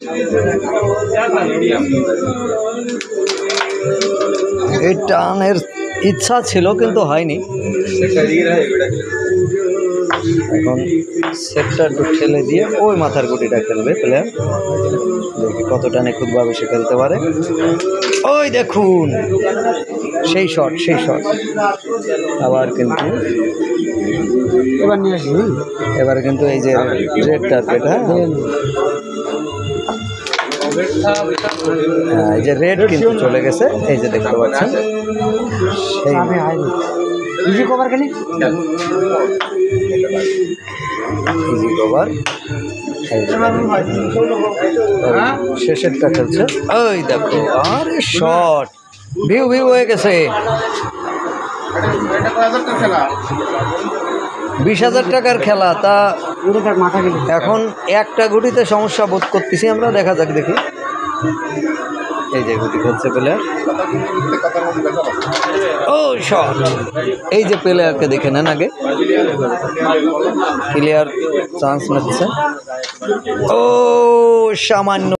এই টানের ইচ্ছা ছিল কিন্তু হয়নি। এখন সেটটা একটু ঠেলে দিয়ে ওই মাথার গুটিটা খেলবে প্লেয়ার। দেখি কতটা নিখুঁতভাবে সে খেলতে পারে। ওই দেখুন সেই শট, সেই শট। আবার কিন্তু এবার কিন্তু এই যে রেড টার্গেট, হ্যাঁ এই যে রেড কিন্তু চলে গেছে, এই যে দেখতে পাচ্ছেন সেই ইজি কভার খালি ইজি কভার। শেষেরটা খেলছে, ওই দেখো আরে শট ভিউ ভিউ হয়ে গেছে। 20,000 টাকার খেলা, তা এখন একটা গুটিতে সমস্যা বোধ করতেছি আমরা। দেখা যাক, দেখি এই যে গুটি খেলছে প্লেয়ার। ও শট, এই যে প্লেয়ারকে দেখে নেন আগে, প্লেয়ার চান্স নিচ্ছে। ও সামান্য